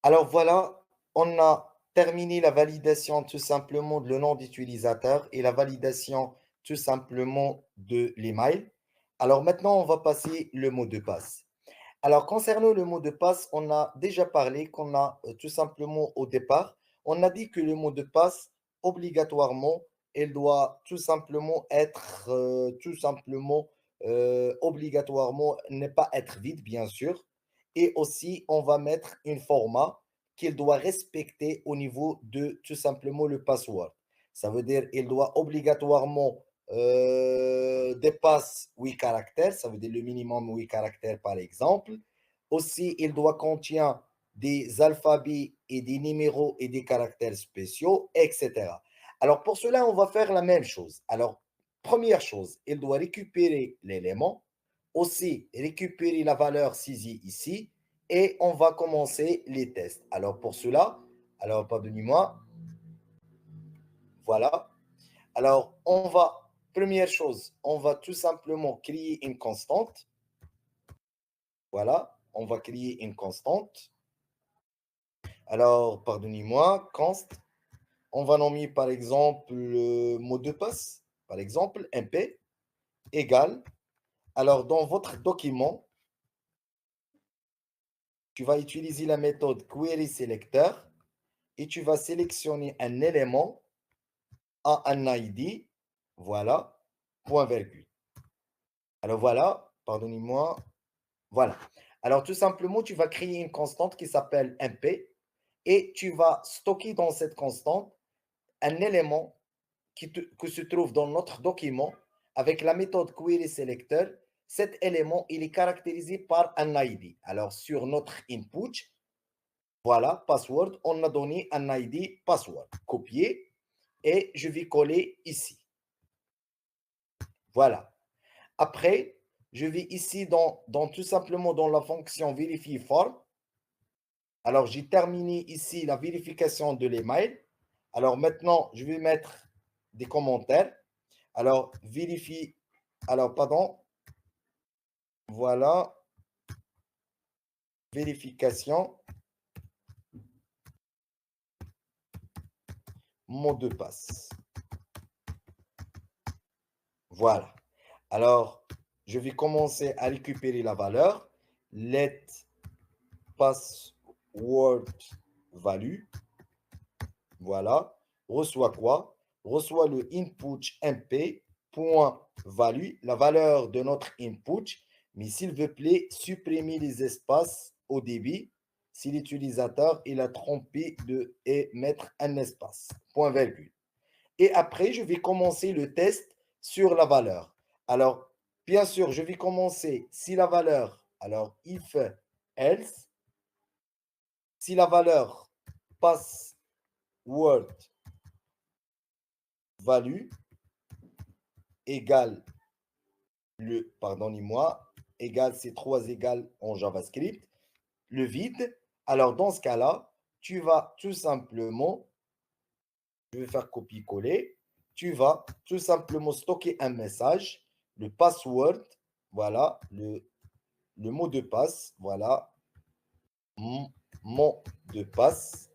Alors voilà, on a terminé la validation tout simplement de le nom d'utilisateur et la validation tout simplement de l'email. Alors maintenant, on va passer le mot de passe. Alors concernant le mot de passe, on a déjà parlé qu'on a tout simplement au départ, on a dit que le mot de passe, obligatoirement, il doit tout simplement être, obligatoirement, ne pas être vide, bien sûr. Et aussi, on va mettre un format qu'il doit respecter au niveau de tout simplement le password. Ça veut dire il doit obligatoirement dépasse 8 caractères, ça veut dire le minimum 8 caractères par exemple. Aussi, il doit contenir des alphabets et des numéros et des caractères spéciaux, etc. Alors pour cela, on va faire la même chose. Alors, première chose, il doit récupérer l'élément, aussi récupérer la valeur saisie ici, et on va commencer les tests. Alors pour cela, alors pardonnez-moi, voilà. Alors on va, première chose, on va tout simplement créer une constante. Voilà, on va créer une constante. Alors, pardonnez-moi, const, on va nommer par exemple le mot de passe, par exemple MP égale. Alors, dans votre document, tu vas utiliser la méthode query selector et tu vas sélectionner un élément à un ID, voilà, point virgule. Alors voilà, pardonnez-moi, voilà. Alors tout simplement, tu vas créer une constante qui s'appelle MP et tu vas stocker dans cette constante un élément que se trouve dans notre document avec la méthode query selector. Cet élément, il est caractérisé par un ID. Alors, sur notre input, voilà, password, on a donné un ID password. Copier et je vais coller ici. Voilà. Après, je vais ici dans tout simplement dans la fonction vérifie form. Alors, j'ai terminé ici la vérification de l'email. Alors, maintenant, je vais mettre des commentaires. Alors, vérifie. Alors, pardon. Voilà. Vérification. Mot de passe. Voilà. Alors, je vais commencer à récupérer la valeur. Let password value. Voilà. Reçoit quoi? Reçoit le input MP point value, la valeur de notre input. Mais s'il vous plaît, supprimez les espaces au début si l'utilisateur il a trompé de et mettre un espace. Point virgule. Et après, je vais commencer le test sur la valeur. Alors, bien sûr, je vais commencer si la valeur, alors if else, si la valeur password value égale pardonnez-moi, égale ces trois égales en JavaScript, le vide. Alors, dans ce cas-là, tu vas tout simplement, je vais faire copier-coller, tu vas tout simplement stocker un message, le password, voilà, le mot de passe, voilà, mot de passe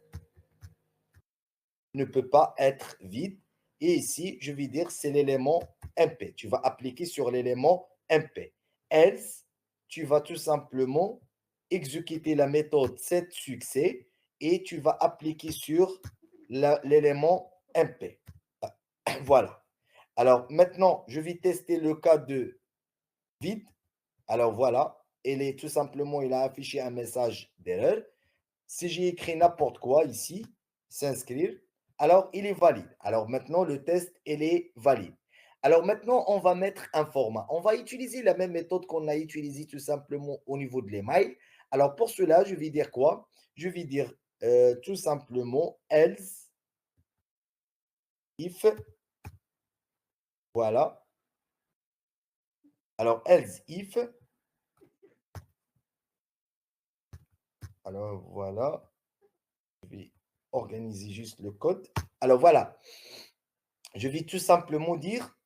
ne peut pas être vide. Et ici, je vais dire c'est l'élément MP. Tu vas appliquer sur l'élément MP. Else, tu vas tout simplement exécuter la méthode set succès et tu vas appliquer sur l'élément MP. Voilà. Alors maintenant, je vais tester le cas de vide. Alors voilà, tout simplement, il a affiché un message d'erreur. Si j'ai écrit n'importe quoi ici, s'inscrire, alors il est valide. Alors maintenant, le test, il est valide. Alors maintenant, on va mettre un format. On va utiliser la même méthode qu'on a utilisée tout simplement au niveau de l'email. Alors pour cela, je vais dire quoi? Je vais dire tout simplement else if, voilà. Alors else if, alors voilà, je vais organiser juste le code. Alors voilà, je vais tout simplement dire,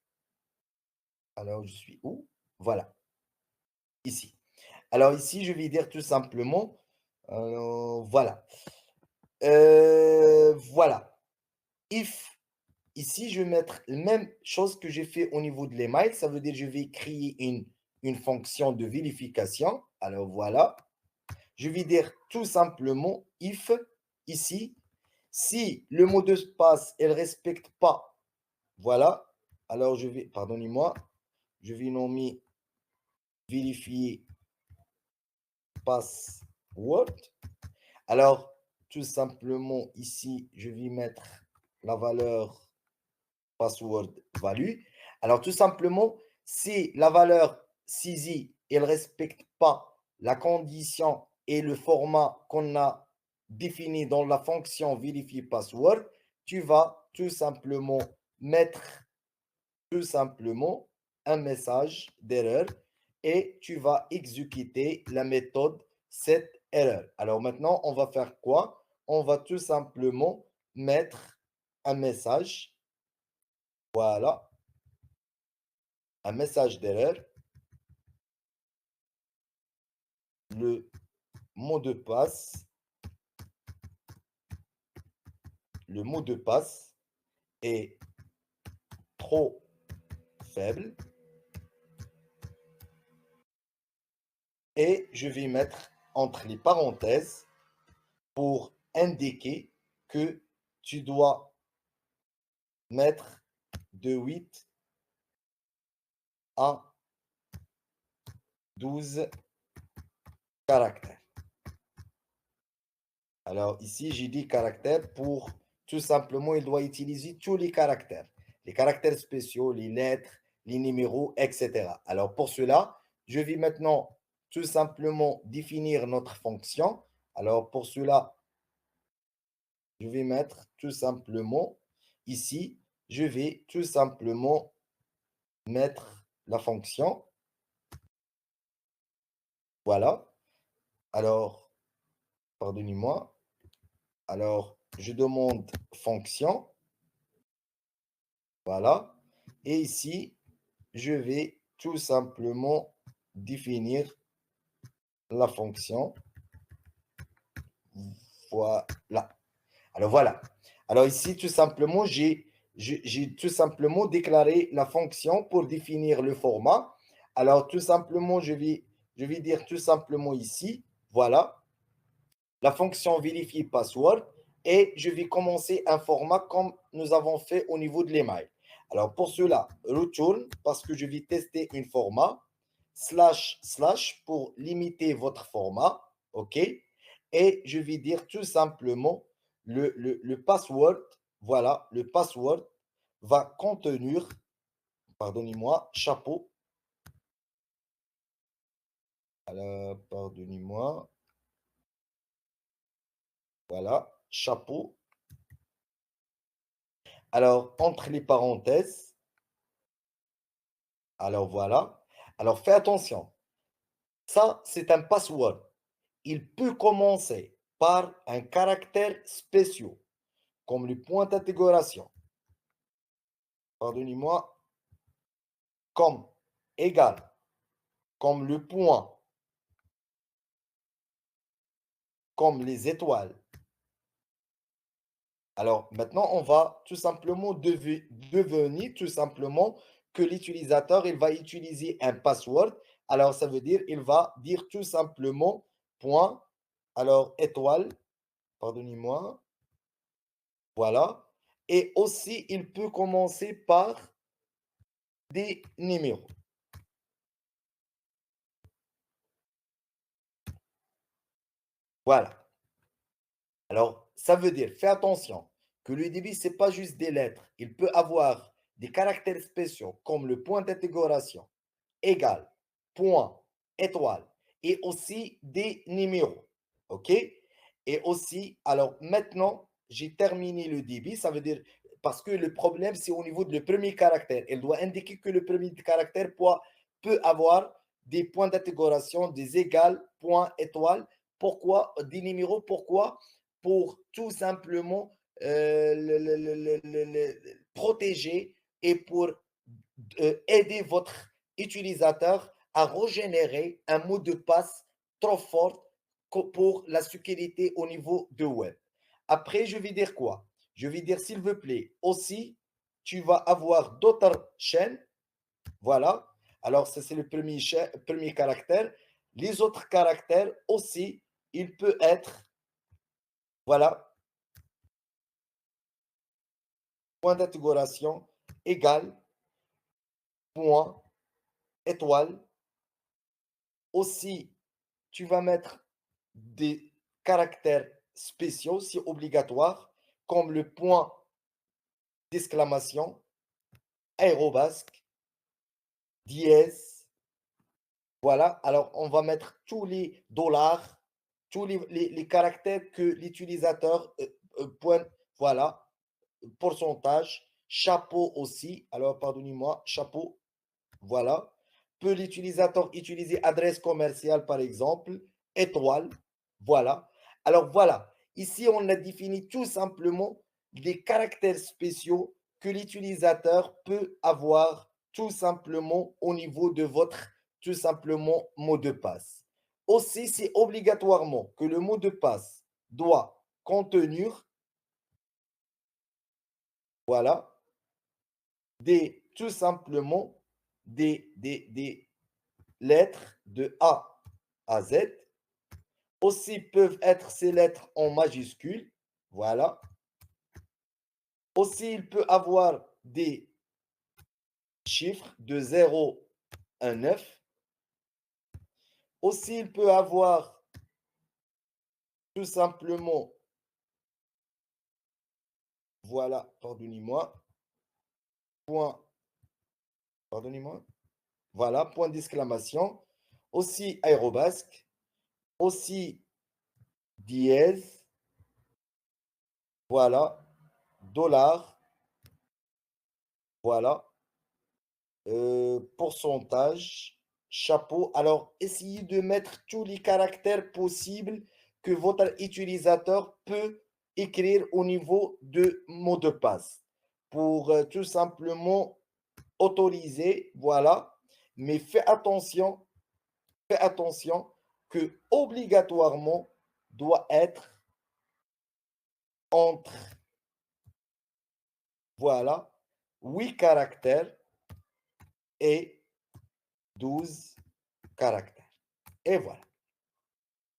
alors je suis où? Voilà, ici. Alors ici, je vais dire tout simplement, Alors, voilà. Voilà. If, ici, je vais mettre la même chose que j'ai fait au niveau de l'email. Ça veut dire que je vais créer une fonction de vérification. Alors, voilà. Je vais dire tout simplement if, ici, si le mot de passe, elle ne respecte pas, voilà. Alors, je vais, pardonnez-moi, je vais nommer vérifier password. Alors, tout simplement, ici, je vais mettre la valeur password value. Alors, tout simplement, si la valeur saisie, elle ne respecte pas la condition et le format qu'on a défini dans la fonction vérifier password, tu vas tout simplement mettre tout simplement un message d'erreur et tu vas exécuter la méthode cette erreur. Alors maintenant, on va faire quoi? On va tout simplement mettre un message, voilà, un message d'erreur, le mot de passe, le mot de passe est trop faible et je vais mettre entre les parenthèses pour indiquer que tu dois mettre de 8 à 12 caractères. Alors ici, j'ai dit caractères pour tout simplement, il doit utiliser tous les caractères spéciaux, les lettres, les numéros, etc. Alors pour cela, je vais maintenant tout simplement définir notre fonction. Alors pour cela, je vais mettre tout simplement ici, je vais tout simplement mettre la fonction. Voilà. Alors, pardonnez-moi. Alors, je demande fonction. Voilà. Et ici, je vais tout simplement définir la fonction. Voilà. Alors, voilà. Alors, ici, tout simplement, j'ai tout simplement déclaré la fonction pour définir le format. Alors, tout simplement, je vais dire tout simplement ici, voilà, la fonction vérifier password et je vais commencer un format comme nous avons fait au niveau de l'email. Alors pour cela, return parce que je vais tester un format, slash slash pour limiter votre format, ok? Et je vais dire tout simplement le password, voilà, le password va contenir, pardonnez-moi, chapeau. Alors, pardonnez-moi, voilà, chapeau. Alors, entre les parenthèses, alors voilà. Alors, fais attention. Ça, c'est un password. Il peut commencer par un caractère spécial, comme le point d'intégration. Pardonnez-moi, comme, égal, comme le point, comme les étoiles. Alors, maintenant, on va tout simplement devenir tout simplement que l'utilisateur, il va utiliser un password. Alors, ça veut dire, il va dire tout simplement point, alors étoile, pardonnez-moi, voilà. Et aussi, il peut commencer par des numéros. Voilà. Alors, ça veut dire, fais attention, que le débit, ce n'est pas juste des lettres. Il peut avoir des caractères spéciaux comme le point d'intégration, égal, point, étoile, et aussi des numéros. OK? Et aussi, alors maintenant, j'ai terminé le débit. Ça veut dire, parce que le problème, c'est au niveau de le premier caractère. Elle doit indiquer que le premier caractère peut avoir des points d'intégration, des égales, points, étoiles. Pourquoi? Des numéros, pourquoi? Pour tout simplement protéger et pour aider votre utilisateur à régénérer un mot de passe trop fort pour la sécurité au niveau de web. Après, je vais dire quoi? Je vais dire, s'il vous plaît, aussi, tu vas avoir d'autres chaînes. Voilà. Alors, ça, c'est le premier caractère. Les autres caractères aussi, il peut être, voilà, point d'interrogation égal, point, étoile. Aussi, tu vas mettre des caractères spéciaux, si obligatoire, comme le point d'exclamation, aérobasque, dièse. Voilà, alors on va mettre tous les dollars, tous les caractères que l'utilisateur point, voilà, pourcentage, chapeau aussi. Alors, pardonnez-moi, chapeau, voilà. Peut l'utilisateur utiliser adresse commerciale, par exemple, étoile, voilà. Alors, voilà. Ici, on a défini tout simplement des caractères spéciaux que l'utilisateur peut avoir tout simplement au niveau de votre, tout simplement, mot de passe. Aussi, c'est obligatoirement que le mot de passe doit contenir, voilà, tout simplement, des lettres de A à Z. Aussi peuvent être ces lettres en majuscule. Voilà. Aussi, il peut avoir des chiffres de 0 à 9. Aussi, il peut avoir tout simplement, voilà, pardonnez-moi, point, pardonnez-moi, voilà, point d'exclamation. Aussi aérobasque. Aussi dièse. Voilà, dollar. Voilà. Pourcentage, chapeau. Alors, essayez de mettre tous les caractères possibles que votre utilisateur peut écrire au niveau de mot de passe pour tout simplement autoriser, voilà. Mais fais attention que obligatoirement doit être entre, voilà, 8 caractères et 12 caractères. Et voilà.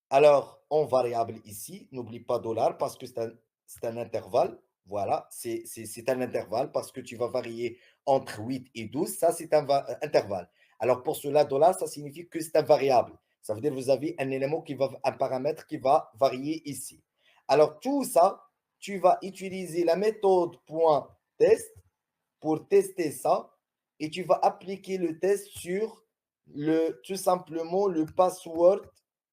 Alors, en variable ici, n'oublie pas dollar parce que c'est un intervalle. Voilà, c'est un intervalle parce que tu vas varier entre 8 et 12. Ça, c'est un intervalle. Alors, pour cela, dollar, ça signifie que c'est un variable. Ça veut dire que vous avez un élément un paramètre qui va varier ici. Alors, tout ça, tu vas utiliser la méthode .test pour tester ça et tu vas appliquer le test sur tout simplement le password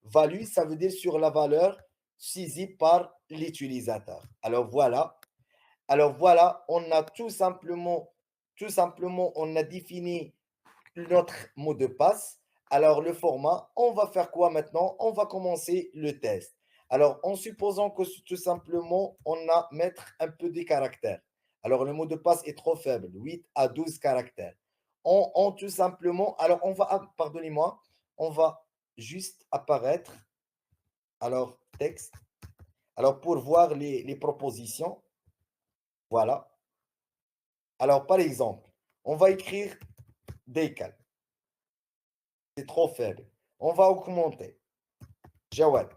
value, ça veut dire sur la valeur saisie par l'utilisateur. Alors voilà, on a tout simplement, on a défini notre mot de passe. Alors le format, on va faire quoi maintenant? On va commencer le test. Alors en supposant que tout simplement, on a mettre un peu des caractères. Alors le mot de passe est trop faible, 8 à 12 caractères. On tout simplement, alors on va, pardonnez-moi, on va juste apparaître, alors texte, alors pour voir les propositions, voilà. Alors par exemple, on va écrire décal, c'est trop faible. On va augmenter. Jawad,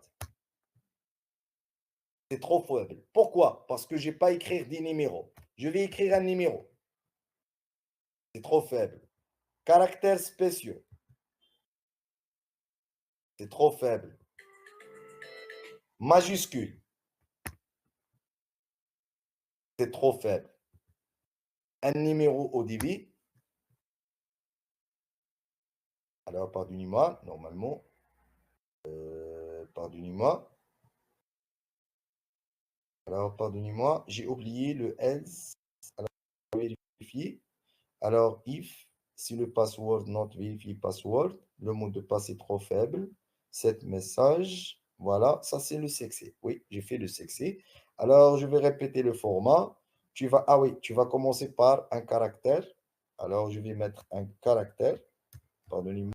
c'est trop faible. Pourquoi? Parce que je n'ai pas écrire des numéros. Je vais écrire un numéro. C'est trop faible. Caractères spéciaux. C'est trop faible. Majuscule. C'est trop faible. Un numéro au débit. Alors, pardonnez-moi, normalement. Pardonnez-moi. Alors, pardonnez-moi, j'ai oublié le else. Alors, vérifier. Alors, if, si le password not verify password, le mot de passe est trop faible, cet message, voilà, ça c'est le succès. Oui, j'ai fait le succès. Alors, je vais répéter le format. Ah oui, tu vas commencer par un caractère. Alors, je vais mettre un caractère. Pardonnez-moi.